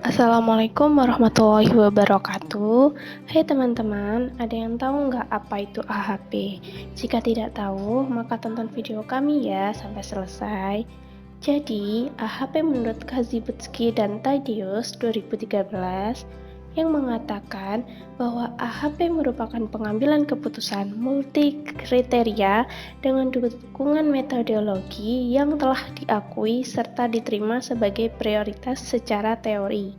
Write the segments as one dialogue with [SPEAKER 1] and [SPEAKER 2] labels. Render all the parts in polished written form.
[SPEAKER 1] Assalamualaikum warahmatullahi wabarakatuh. Hai teman-teman, ada yang tahu nggak apa itu AHP? Jika tidak tahu, maka tonton video kami ya sampai selesai. Jadi, AHP menurut Kazibutsky dan Tadius 2013 yang mengatakan bahwa AHP merupakan pengambilan keputusan multi kriteria dengan dukungan metodologi yang telah diakui serta diterima sebagai prioritas secara teori,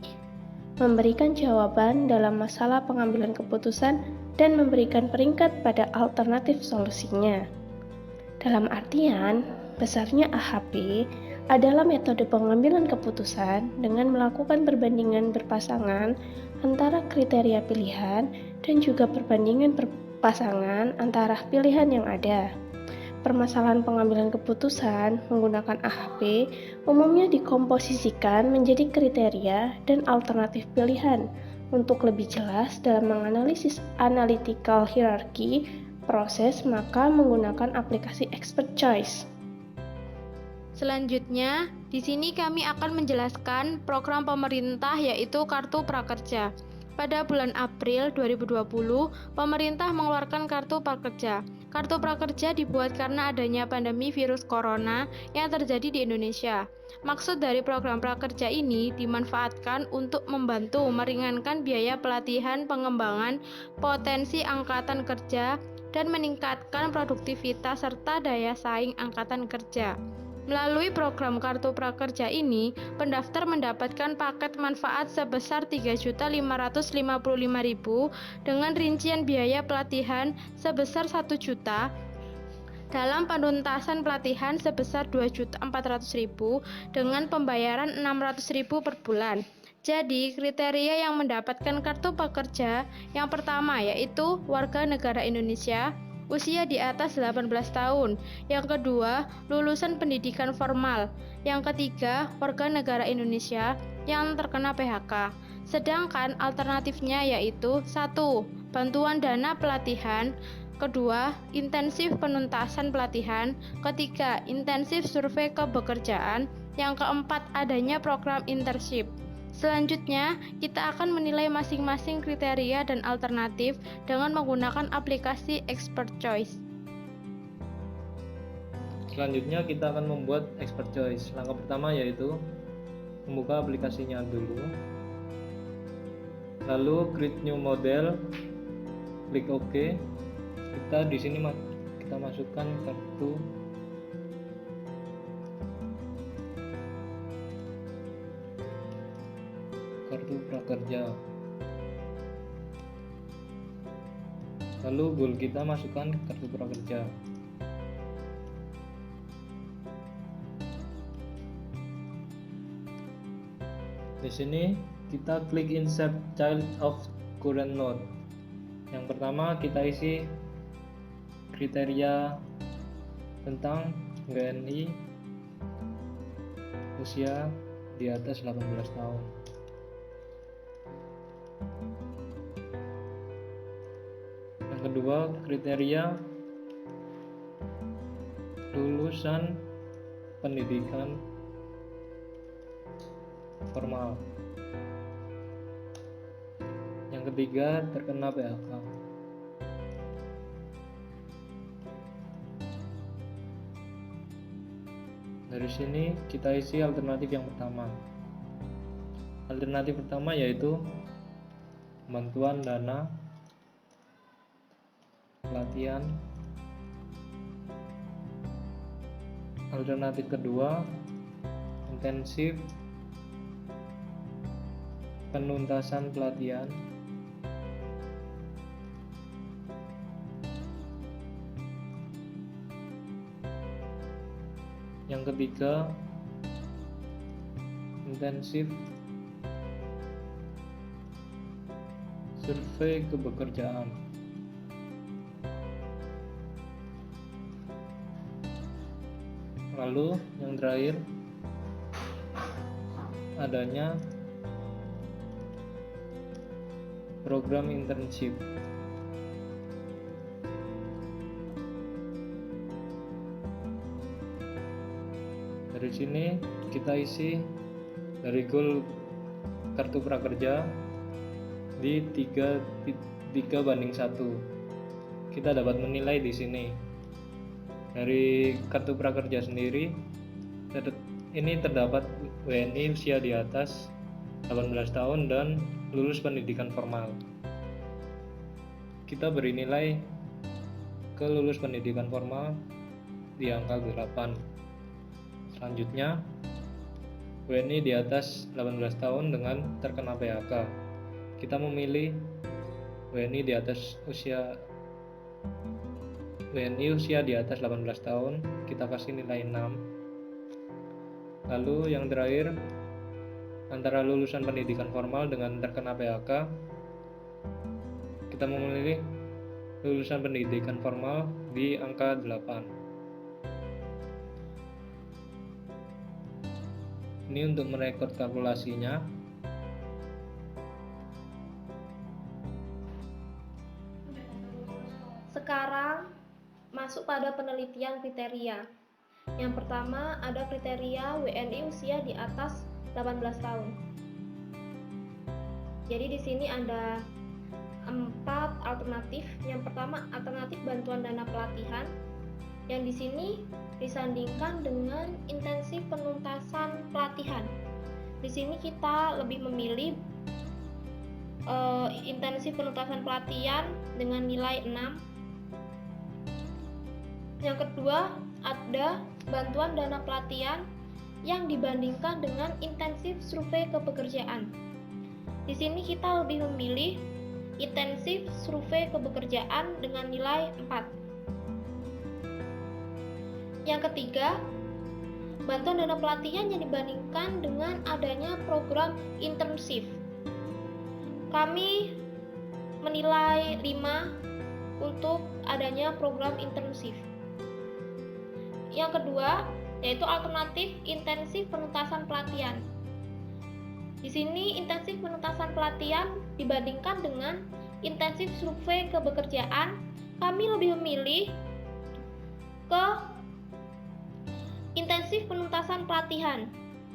[SPEAKER 1] memberikan jawaban dalam masalah pengambilan keputusan dan memberikan peringkat pada alternatif solusinya. Dalam artian, besarnya AHP adalah metode pengambilan keputusan dengan melakukan perbandingan berpasangan antara kriteria pilihan dan juga perbandingan berpasangan antara pilihan yang ada. Permasalahan pengambilan keputusan menggunakan AHP umumnya dikomposisikan menjadi kriteria dan alternatif pilihan. Untuk lebih jelas dalam menganalisis analytical hierarchy proses, maka menggunakan aplikasi Expert Choice.
[SPEAKER 2] Selanjutnya, di sini kami akan menjelaskan program pemerintah yaitu Kartu Prakerja. Pada bulan April 2020, pemerintah mengeluarkan Kartu Prakerja. Kartu Prakerja dibuat karena adanya pandemi virus corona yang terjadi di Indonesia. Maksud dari program prakerja ini dimanfaatkan untuk membantu meringankan biaya pelatihan pengembangan potensi angkatan kerja dan meningkatkan produktivitas serta daya saing angkatan kerja. Melalui program Kartu Prakerja ini, pendaftar mendapatkan paket manfaat sebesar Rp3.555.000 dengan rincian biaya pelatihan sebesar Rp1.000.000 dalam penuntasan pelatihan sebesar Rp2.400.000 dengan pembayaran Rp600.000 per bulan. Jadi, kriteria yang mendapatkan kartu prakerja yang pertama yaitu warga negara Indonesia, usia di atas 18 tahun. Yang kedua, lulusan pendidikan formal. Yang ketiga, warga negara Indonesia yang terkena PHK. Sedangkan alternatifnya yaitu 1. Bantuan dana pelatihan. Kedua, intensif penuntasan pelatihan. Ketiga, intensif survei kebekerjaan. Yang keempat, adanya program internship. Selanjutnya, kita akan menilai masing-masing kriteria dan alternatif dengan menggunakan aplikasi Expert Choice.
[SPEAKER 3] Selanjutnya kita akan membuat Expert Choice. Langkah pertama yaitu membuka aplikasinya dulu. Lalu create new model, klik OK. Kita di sini kita masukkan kartu prakerja. Lalu goal kita masukkan kartu prakerja. Di sini kita klik insert child of current node. Yang pertama kita isi kriteria tentang WNI usia di atas 18 tahun. Yang kedua, kriteria lulusan pendidikan formal. Yang ketiga, terkena PHK. Dari sini kita isi alternatif yang pertama. Alternatif pertama yaitu bantuan dana pelatihan. Alternatif kedua, intensif penuntasan pelatihan. Yang ketiga, intensif survei kebekerjaan. Lalu yang terakhir, adanya program internship. Dari sini kita isi dari goal kartu prakerja di 3:1. Kita dapat menilai di sini. Dari kartu prakerja sendiri, ini terdapat WNI usia di atas 18 tahun dan lulus pendidikan formal. Kita beri nilai ke lulus pendidikan formal di angka 8. Selanjutnya, WNI di atas 18 tahun dengan terkena PHK. Kita memilih WNI usia di atas 18 tahun, kita kasih nilai 6. Lalu yang terakhir, antara lulusan pendidikan formal dengan terkena PHK, kita memilih lulusan pendidikan formal di angka 8. Ini untuk merekod kalkulasinya.
[SPEAKER 4] Sekarang masuk pada penelitian kriteria. Yang pertama ada kriteria WNI usia di atas 18 tahun. Jadi di sini ada 4 alternatif. Yang pertama alternatif bantuan dana pelatihan, yang di sini disandingkan dengan intensif penuntasan pelatihan. Di sini kita lebih memilih intensif penuntasan pelatihan dengan nilai 6. Yang kedua ada bantuan dana pelatihan yang dibandingkan dengan intensif survei kepekerjaan. Di sini kita lebih memilih intensif survei kepekerjaan dengan nilai 4. Yang ketiga, bantuan dana pelatihan yang dibandingkan dengan adanya program internship. Kami menilai 5 untuk adanya program internship. Yang kedua, yaitu alternatif intensif penuntasan pelatihan. Di sini intensif penuntasan pelatihan dibandingkan dengan intensif survei kepekerjaan, kami lebih memilih ke intensif penuntasan pelatihan.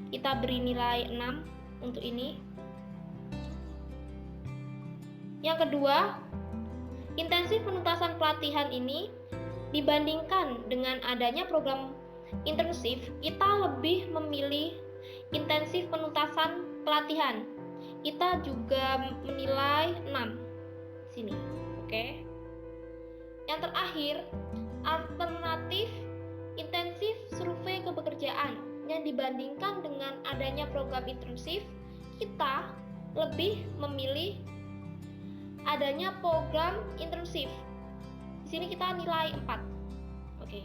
[SPEAKER 4] Kita beri nilai 6 untuk ini. Yang kedua, intensif penuntasan pelatihan ini dibandingkan dengan adanya program internship, kita lebih memilih intensif penuntasan pelatihan. Kita juga menilai 6 sini. Oke. Yang terakhir, alternatif intensif survei kepekerjaan yang dibandingkan dengan adanya program internship, kita lebih memilih adanya program internship. Di sini kita nilai 4. Oke.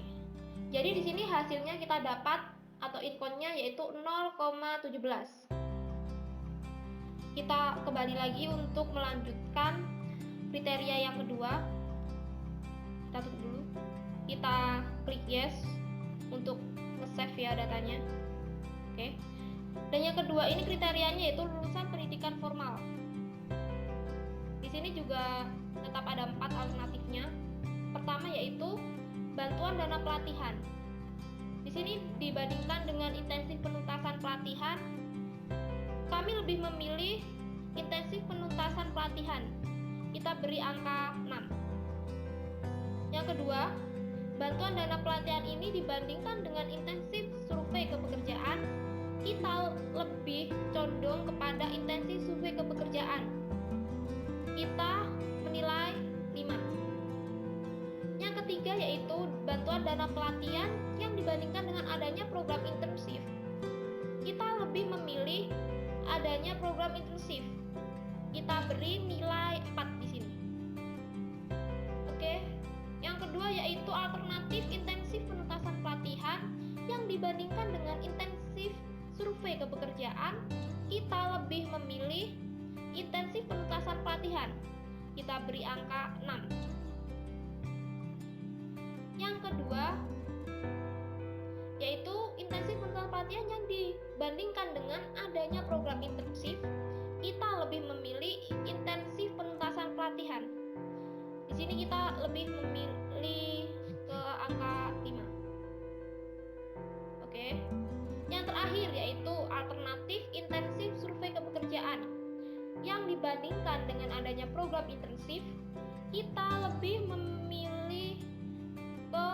[SPEAKER 4] Jadi di sini hasilnya kita dapat atau inkonnya yaitu 0,17. Kita kembali lagi untuk melanjutkan kriteria yang kedua. Kita tutup dulu. Kita klik yes untuk nge-save ya datanya. Oke. Dan yang kedua ini kriterianya yaitu lulusan pendidikan formal. Di sini juga tetap ada 4 alternatifnya. Pertama yaitu bantuan dana pelatihan. Di sini dibandingkan dengan intensif penuntasan pelatihan, kami lebih memilih intensif penuntasan pelatihan. Kita beri angka 6. Yang kedua, bantuan dana pelatihan ini dibandingkan dengan intensif survei kepekerjaan, kita lebih condong kepada intensif survei kepekerjaan. Kita menilai 5. Yang ketiga yaitu bantuan dana pelatihan yang dibandingkan dengan adanya program internship. Kita lebih memilih adanya program internship. Kita beri nilai 4 di sini. Oke. Yang kedua yaitu alternatif intensif penuntasan pelatihan yang dibandingkan dengan intensif survei kepekerjaan, kita lebih memilih intensif penuntasan pelatihan. Kita beri angka 6. Yang kedua yaitu intensif penuntasan pelatihan yang dibandingkan dengan adanya program internship, kita lebih memilih intensif penuntasan pelatihan. Di sini kita lebih memilih ke angka 5. Oke. Yang terakhir yaitu alternatif intensif survei kepekerjaan. program intensif, kita lebih memilih ke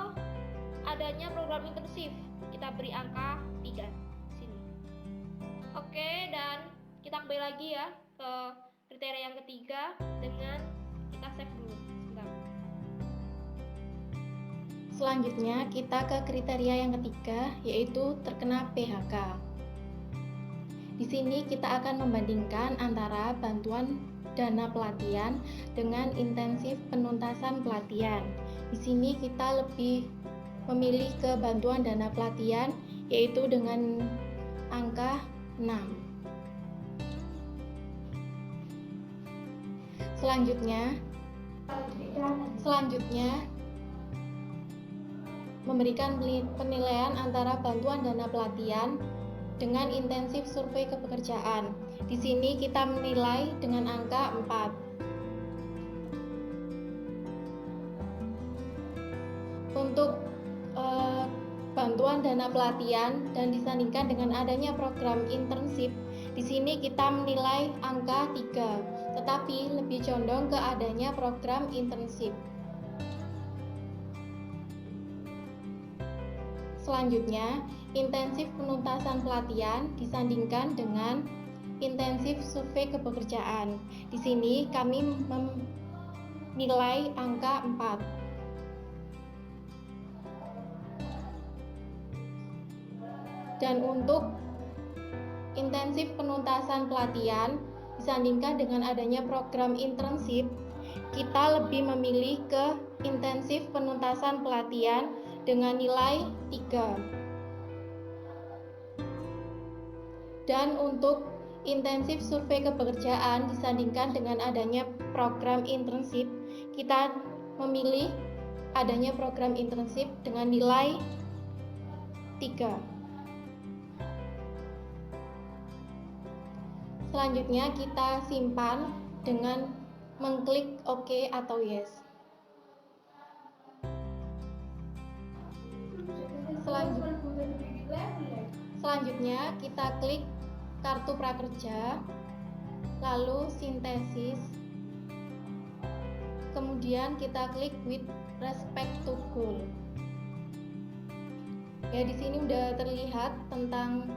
[SPEAKER 4] adanya program intensif. Kita beri angka 3 sini. Oke, dan kita kembali lagi ya ke kriteria yang ketiga dengan kita save dulu. Sebentar.
[SPEAKER 2] Selanjutnya kita ke kriteria yang ketiga, yaitu terkena PHK. Di sini kita akan membandingkan antara bantuan dana pelatihan dengan intensif penuntasan pelatihan. Di sini kita lebih memilih ke bantuan dana pelatihan, yaitu dengan angka 6. Selanjutnya memberikan penilaian antara bantuan dana pelatihan dengan intensif survei kepekerjaan. Di sini kita menilai dengan angka 4. Untuk bantuan dana pelatihan dan disandingkan dengan adanya program internship, di sini kita menilai angka 3, tetapi lebih condong ke adanya program internship. Selanjutnya, intensif penuntasan pelatihan disandingkan dengan intensif survei kepekerjaan. Di sini kami menilai angka 4. Dan untuk intensif penuntasan pelatihan disandingkan dengan adanya program internship, kita lebih memilih ke intensif penuntasan pelatihan dengan nilai 3. Dan untuk intensif survei kepekerjaan disandingkan dengan adanya program internship, kita memilih adanya program internship dengan nilai 3. Selanjutnya kita simpan dengan mengklik OK atau Yes. Selanjutnya kita klik kartu prakerja, lalu sintesis, kemudian kita klik with respect to goal. Ya, di sini udah terlihat tentang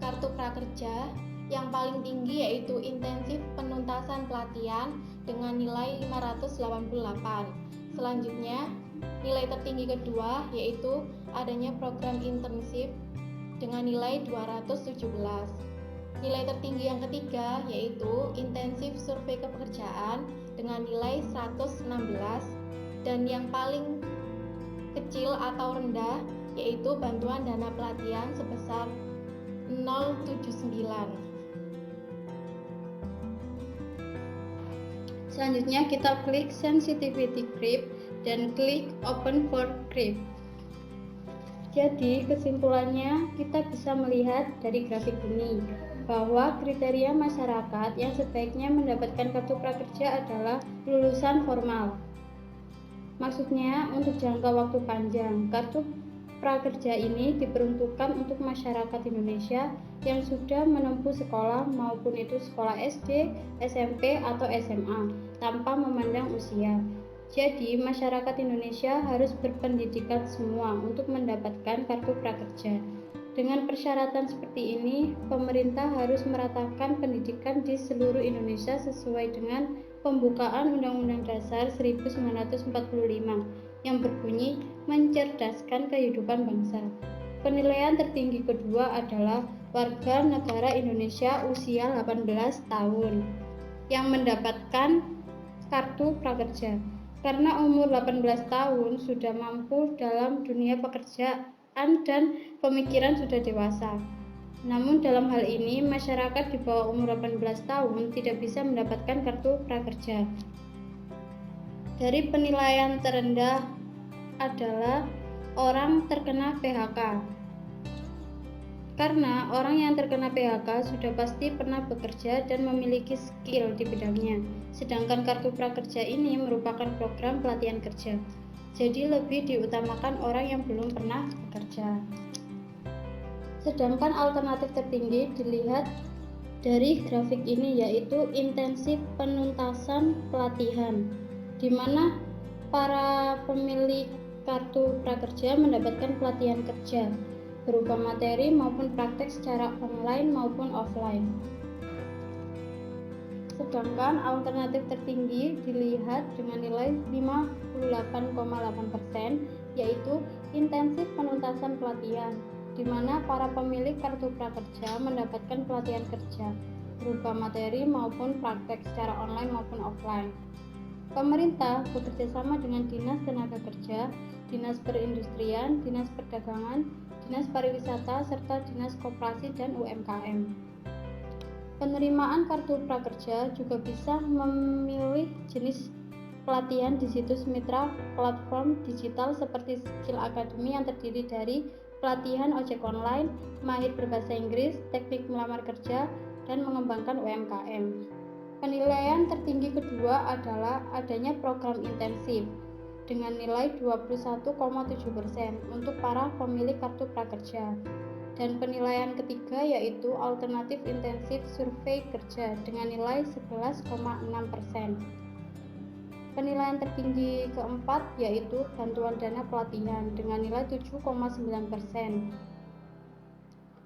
[SPEAKER 2] kartu prakerja. Yang paling tinggi yaitu intensif penuntasan pelatihan dengan nilai 588. Selanjutnya, nilai tertinggi kedua yaitu adanya program internship dengan nilai 217. Nilai tertinggi yang ketiga yaitu intensif survei kepekerjaan dengan nilai 116, dan yang paling kecil atau rendah yaitu bantuan dana pelatihan sebesar 079. Selanjutnya kita klik sensitivity creep dan klik open for creep. Jadi kesimpulannya kita bisa melihat dari grafik ini bahwa kriteria masyarakat yang sebaiknya mendapatkan kartu prakerja adalah lulusan formal. Maksudnya untuk jangka waktu panjang, kartu prakerja ini diperuntukkan untuk masyarakat Indonesia yang sudah menempuh sekolah maupun itu sekolah SD, SMP, atau SMA tanpa memandang usia. Jadi masyarakat Indonesia harus berpendidikan semua untuk mendapatkan kartu prakerja. Dengan persyaratan seperti ini, pemerintah harus meratakan pendidikan di seluruh Indonesia sesuai dengan pembukaan Undang-Undang Dasar 1945 yang berbunyi mencerdaskan kehidupan bangsa. Penilaian tertinggi kedua adalah warga negara Indonesia usia 18 tahun yang mendapatkan kartu prakerja. Karena umur 18 tahun sudah mampu dalam dunia pekerjaan dan pemikiran sudah dewasa. Namun dalam hal ini masyarakat di bawah umur 18 tahun tidak bisa mendapatkan kartu prakerja. Dari penilaian terendah adalah orang terkena PHK. Karena orang yang terkena PHK sudah pasti pernah bekerja dan memiliki skill di bidangnya. Sedangkan kartu prakerja ini merupakan program pelatihan kerja. Jadi lebih diutamakan orang yang belum pernah bekerja. Sedangkan alternatif tertinggi dilihat
[SPEAKER 5] dari grafik ini, yaitu intensif penuntasan pelatihan, di mana para pemilik kartu prakerja mendapatkan pelatihan kerja berupa materi maupun praktek secara online maupun offline. Sedangkan alternatif tertinggi dilihat dengan nilai 58,8%, yaitu intensif penuntasan pelatihan, di mana para pemilik kartu prakerja mendapatkan pelatihan kerja berupa materi maupun praktek secara online maupun offline. Pemerintah bekerjasama dengan Dinas Tenaga Kerja, Dinas Perindustrian, Dinas Perdagangan, Dinas Pariwisata, serta Dinas Koperasi dan UMKM. Penerimaan kartu prakerja juga bisa memilih jenis pelatihan di situs mitra platform digital seperti Skill Academy yang terdiri dari pelatihan ojek online, mahir berbahasa Inggris, teknik melamar kerja, dan mengembangkan UMKM. Penilaian tertinggi kedua adalah adanya program intensif dengan nilai 21,7% untuk para pemilik kartu prakerja. Dan penilaian ketiga yaitu alternatif intensif survei kerja dengan nilai 11,6%. Penilaian tertinggi keempat yaitu bantuan dana pelatihan dengan nilai 7,9%.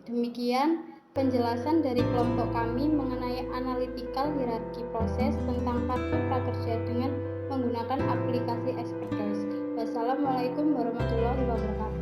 [SPEAKER 5] Demikian penjelasan dari kelompok kami mengenai analytical hierarchy proses tentang kartu prakerja dengan menggunakan aplikasi Expertise. Wassalamualaikum warahmatullahi wabarakatuh.